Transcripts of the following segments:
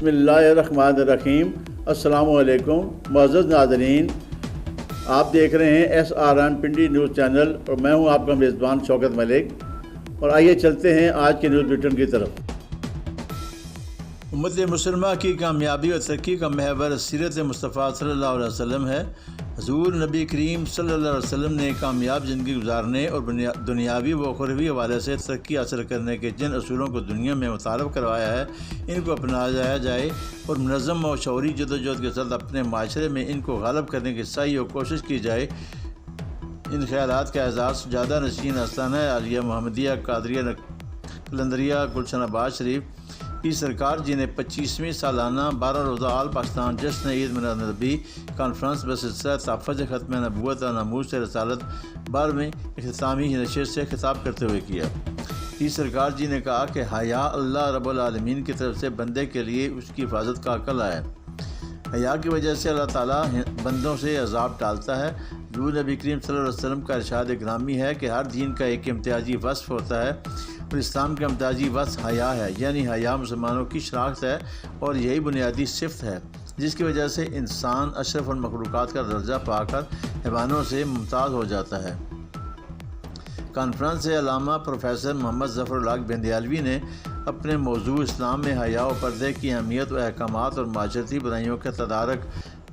بسم اللہ الرحمن الرحیم۔ السلام علیکم معزز ناظرین، آپ دیکھ رہے ہیں SRN پنڈی نیوز چینل اور میں ہوں آپ کا میزبان شوکت ملک، اور آئیے چلتے ہیں آج کے نیوز بلیٹن کی طرف۔ امت مسلمہ کی کامیابی اور ترقی کا محور سیرت مصطفیٰ صلی اللہ علیہ وسلم ہے۔ حضور نبی کریم صلی اللہ علیہ وسلم نے کامیاب زندگی گزارنے اور دنیاوی و اخروی حوالے سے ترقی حاصل کرنے کے جن اصولوں کو دنیا میں متعارف کروایا ہے، ان کو اپنایا جائے اور منظم و شعوری جدوجہد کے ساتھ اپنے معاشرے میں ان کو غالب کرنے کی سعی اور کوشش کی جائے۔ ان خیالات کا اعزاز سجادہ نشین آستانہ عالیہ محمدیہ قادریہ قلندریہ گلشن آباد شریف کی سرکار جی نے 25ویں سالانہ 12 روزہ آل پاکستان جشن عید میلاد النبی کانفرنس بسلسلہ تحفظ ختم نبوت اور ناموس رسالت 12ویں اختتامی نشست سے خطاب کرتے ہوئے کیا۔ کی سرکار جی نے کہا کہ حیا اللہ رب العالمین کی طرف سے بندے کے لیے اس کی حفاظت کا قلعہ ہے۔ حیا کی وجہ سے اللہ تعالیٰ بندوں سے عذاب ٹالتا ہے۔ حضور نبی کریم صلی اللہ علیہ وسلم کا ارشاد گرامی ہے کہ ہر دین کا ایک امتیازی وصف ہوتا ہے، اور اسلام کا امتیازی وصف حیا ہے، یعنی حیا مسلمانوں کی شناخت ہے اور یہی بنیادی صفت ہے جس کی وجہ سے انسان اشرف المخلوقات کا درجہ پا کر حیوانوں سے ممتاز ہو جاتا ہے۔ کانفرنس سے علامہ پروفیسر محمد ظفر الحق بندیالوی نے اپنے موضوع اسلام میں حیا و پردے کی اہمیت و احکامات اور معاشرتی برائیوں کے تدارک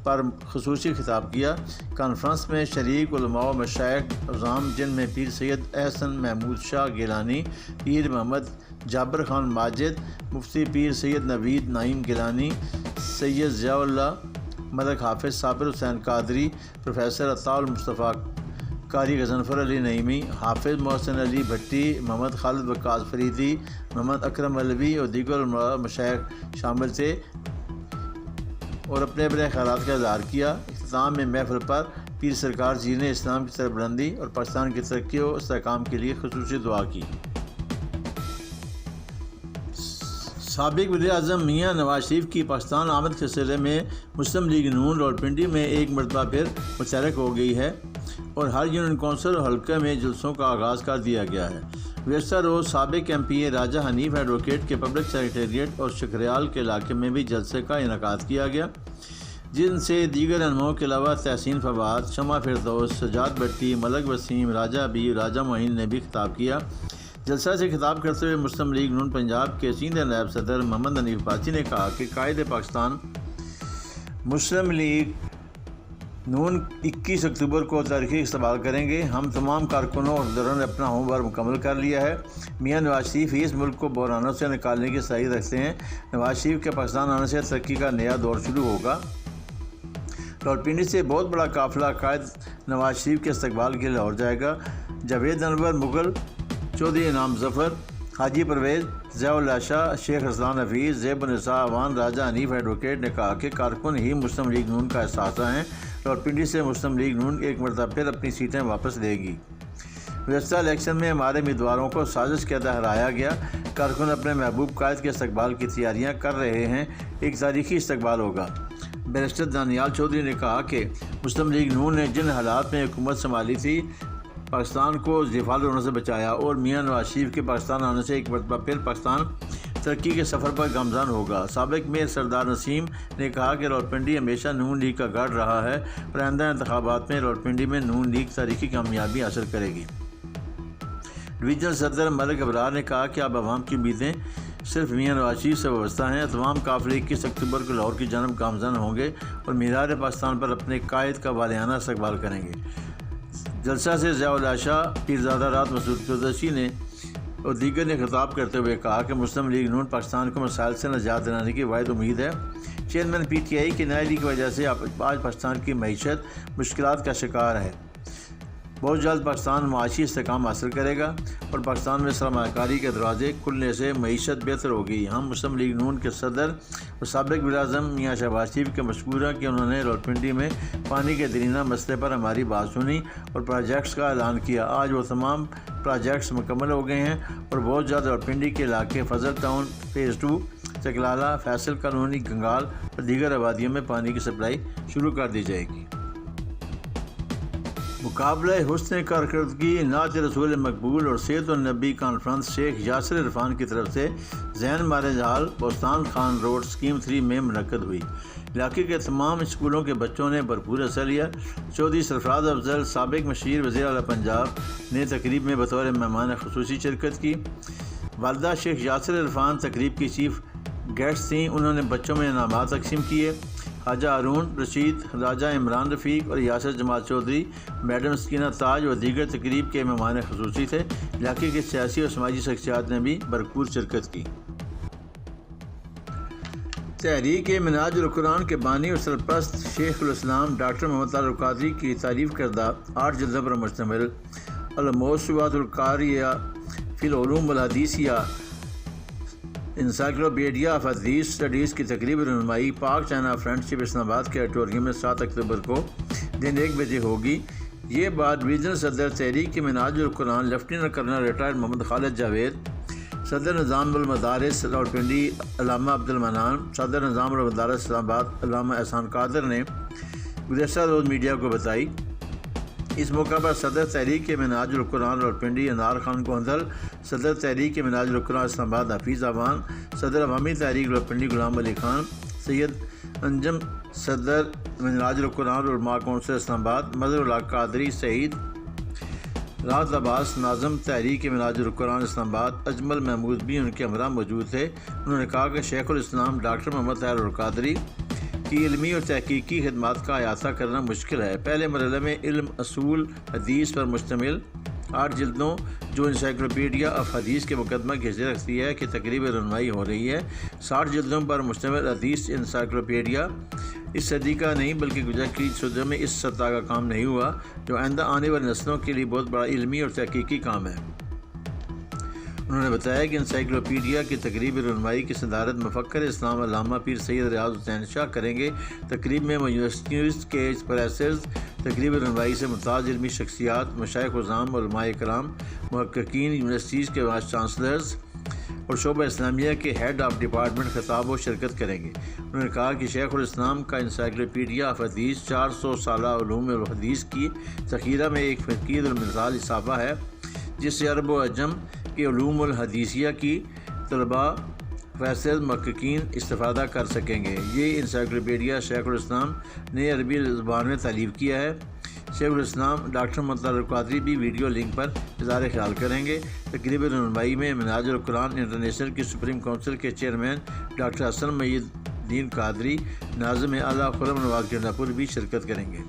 پر خصوصی خطاب کیا۔ کانفرنس میں شریک علماء و مشائخ عظام جن میں پیر سید احسن محمود شاہ گیلانی، پیر محمد جابر خان ماجد، مفتی پیر سید نوید نعیم گیلانی، سید ضیاء اللہ ملک حافظ صابر حسین قادری، پروفیسر عطاء المصطفیٰ قاری غضنفر علی نعیمی، حافظ محسن علی بھٹی، محمد خالد وقاص فریدی، محمد اکرم علوی اور دیگر علماء مشائخ شامل تھے اور اپنے خیالات کا اظہار کیا۔ اختتام میں محفل پر پیر سرکار جی نے اسلام کی سربلندی اور پاکستان کی ترقی و استحکام کے لیے خصوصی دعا کی۔ سابق وزیر اعظم میاں نواز شریف کی پاکستان آمد کے سلسلے میں مسلم لیگ نون راولپنڈی میں ایک مرتبہ پھر متحرک ہو گئی ہے اور ہر یونین کونسل اور حلقے میں جلسوں کا آغاز کر دیا گیا ہے۔ گزشتہ روز سابق MP راجہ حنیف ایڈوکیٹ کے پبلک سیکریٹریٹ اور شکریال کے علاقے میں بھی جلسے کا انعقاد کیا گیا، جن سے دیگر رہنماؤں کے علاوہ تحسین فواد، شمع فردوس، سجاد بٹی، ملک وسیم، راجہ ابی، راجہ معین نے بھی خطاب کیا۔ جلسہ سے خطاب کرتے ہوئے مسلم لیگ نون پنجاب کے سینئر نائب صدر محمد حنیف باچی نے کہا کہ قائد پاکستان مسلم لیگ نون 21 اکتوبر کو تاریخی استقبال کریں گے۔ ہم تمام کارکنوں اور افسروں نے اپنا ہوم ورک مکمل کر لیا ہے۔ میاں نواز شریف اس ملک کو بحرانوں سے نکالنے کی صلاحیت رکھتے ہیں۔ نواز شریف کے پاکستان آنے سے ترقی کا نیا دور شروع ہوگا۔ راولپنڈی سے بہت بڑا قافلہ قائد نواز شریف کے استقبال کے لیے لاہور جائے گا۔ جاوید انور مغل، چودھری انعام ظفر، حاجی پرویز، ضیاء اللہ شاہ، شیخ رسلان حفیظ، زیب النساء اعوان، راجہ حنیف ایڈوکیٹ نے کہا کہ کارکن ہی مسلم لیگ نون کا احساسہ ہیں۔ راولپنڈی سے مسلم لیگ نون ایک مرتبہ پھر اپنی سیٹیں واپس لے گی۔ گزشتہ الیکشن میں ہمارے امیدواروں کو سازش کے تحت ہرایا گیا۔ کارکن اپنے محبوب قائد کے استقبال کی تیاریاں کر رہے ہیں۔ ایک تاریخی استقبال ہوگا۔ بیرسٹر دانیال چودھری نے کہا کہ مسلم لیگ نون نے جن حالات میں حکومت سنبھالی تھی، پاکستان کو زوال ہونے سے بچایا، اور میاں نواز شریف کے پاکستان آنے سے ایک مرتبہ پھر پاکستان ترقی کے سفر پر گامزن ہوگا۔ سابق میئر سردار نسیم نے کہا کہ راولپنڈی ہمیشہ نون لیگ کا گڑھ رہا ہے اور آئندہ انتخابات میں راولپنڈی میں نون لیگ تاریخی کامیابی حاصل کرے گی۔ ڈویژنل صدر ملک ابرار نے کہا کہ اب عوام کی امیدیں صرف میاں نواز شریف سے وابستہ ہیں۔ تمام قافلے 21 اکتوبر کو لاہور کی جانب گامزن ہوں گے اور میرار پاکستان پر اپنے قائد کا والہانہ استقبال کریں گے۔ جلسہ سے ضیاء اللہ شاہ، پیرزادہ رات مسعود قریشی نے اور دیگر نے خطاب کرتے ہوئے کہا کہ مسلم لیگ نون پاکستان کو مسائل سے نجات دلانے کی واحد امید ہے۔ چیئرمین PTI کی نااہلی کی وجہ سے آج پاکستان کی معیشت مشکلات کا شکار ہے۔ بہت جلد پاکستان معاشی استحکام حاصل کرے گا اور پاکستان میں سرمایہ کاری کے دروازے کھلنے سے معیشت بہتر ہوگی۔ ہم مسلم لیگ نون کے صدر اور سابق وزیر اعظم میاں شہباز شریف کے مشکور ہیں کہ انہوں نے راولپنڈی میں پانی کے درینہ مسئلے پر ہماری بات سنی اور پروجیکٹس کا اعلان کیا۔ آج وہ تمام پروجیکٹس مکمل ہو گئے ہیں اور بہت جلد راولپنڈی کے علاقے Fazal town phase 2، Chaklala, Faisal colony, Gangal اور دیگر آبادیوں میں پانی کی سپلائی شروع کر دی جائے گی۔ مقابلہ حسن کارکردگی نعت رسول مقبول اور سیرت النبی کانفرنس شیخ یاسر عرفان کی طرف سے زین Marij hall بوستان Khan road scheme 3 میں منعقد ہوئی۔ علاقے کے تمام اسکولوں کے بچوں نے بھرپور حصہ لیا۔ چودھری سرفراز افضل سابق مشیر وزیر اعلیٰ پنجاب نے تقریب میں بطور مہمان خصوصی شرکت کی۔ والدہ شیخ یاسر عرفان تقریب کی چیف گیسٹ تھیں۔ انہوں نے بچوں میں انعامات تقسیم کیے۔ خواجہ ہارون رشید، راجہ عمران رفیق اور یاسر جمال چودھری، میڈم سکینہ تاج و دیگر تقریب کے مہمان خصوصی تھے۔ علاقے کے سیاسی اور سماجی شخصیات نے بھی بھرپور شرکت کی۔ تحریک منہاج القرآن کے بانی اور سرپرست شیخ الاسلام ڈاکٹر محمد طاہر القادری کی تعریف کردہ 8 جلدوں پر مشتمل الموسوعۃ القاریہ فی العلوم والحدیثیہ انسائکلوپیڈیا آف حدیث اسٹڈیز کی تقریب رہنمائی پاک چائنا فرینڈ شپ اسلام آباد کے آڈیٹوریم میں 7 اکتوبر کو دن 1 بجے ہوگی۔ یہ بات ریجنل صدر تحریک منہاج القرآن لیفٹیننٹ کرنل ریٹائرڈ محمد خالد جاوید، صدر نظام المدارس راولپنڈی علامہ عبد المنان، صدر نظام المدارس اسلام آباد علامہ احسان قادر نے گزشتہ روز میڈیا کو بتائی۔ اس موقع پر صدر تحریک منہاج القرآن راولپنڈی انار خان گوندل، صدر تحریک منہاج القرآن اسلام آباد حفیظ اعوان، صدر عوامی تحریک راولپنڈی غلام علی خان، سید انجم صدر منہاج القرآن علماء کونسل اسلام آباد، مظہر الحق قادری سعید، راحت عباس ناظم تحریک منہاج القرآن اسلام آباد، اجمل محمود بھی ان کے ہمراہ موجود تھے۔ انہوں نے کہا کہ شیخ الاسلام ڈاکٹر محمد طاہر القادری کی علمی اور تحقیقی خدمات کا احاطہ کرنا مشکل ہے۔ پہلے مرحلے میں علم اصول حدیث پر مشتمل 8 جلدوں جو انسائکلوپیڈیا آف حدیث کے مقدمہ کی حیثیت رکھتی ہے کہ تقریب رہنمائی ہو رہی ہے۔ 60 جلدوں پر مشتمل حدیث انسائکلوپیڈیا اس صدی کا نہیں بلکہ گزشتہ صدیوں میں اس سطح کا کام نہیں ہوا جو آئندہ آنے والی نسلوں کے لیے بہت بڑا علمی اور تحقیقی کام ہے۔ انہوں نے بتایا کہ انسائکلوپیڈیا کی تقریب رہنمائی کی صدارت مفکر اسلام علامہ پیر سید ریاض حسین شاہ کریں گے۔ تقریب میں یونیورسٹیز کے پروفیسرز، تقریب رہنمائی سے ممتاز علمی شخصیات، مشائخ عظام، علماء کرام، محققین، یونیورسٹیز کے وائس چانسلرز اور شعبہ اسلامیہ کے ہیڈ آف ڈپارٹمنٹ خطاب و شرکت کریں گے۔ انہوں نے کہا کہ شیخ الاسلام کا انسائکلوپیڈیا آف حدیث 400 سالہ علوم الحدیث کی ذخیرہ میں ایک فقید المثال اضافہ ہے جس سے عرب و عجم کے علوم الحدیثیہ کی طلباء، پروفیسر، محققین استفادہ کر سکیں گے۔ یہ انسائکلوپیڈیا شیخ الاسلام نے عربی زبان میں تالیف کیا ہے۔ شیخ الاسلام ڈاکٹر محمد طاہر القادری بھی ویڈیو لنک پر اظہار خیال کریں گے۔ تقریب رہنمائی میں منہاج القرآن انٹرنیشنل کی سپریم کونسل کے چیئرمین ڈاکٹر حسن محی الدین قادری، ناظم اعلیٰ خرم نواز گنڈا پور بھی شرکت کریں گے۔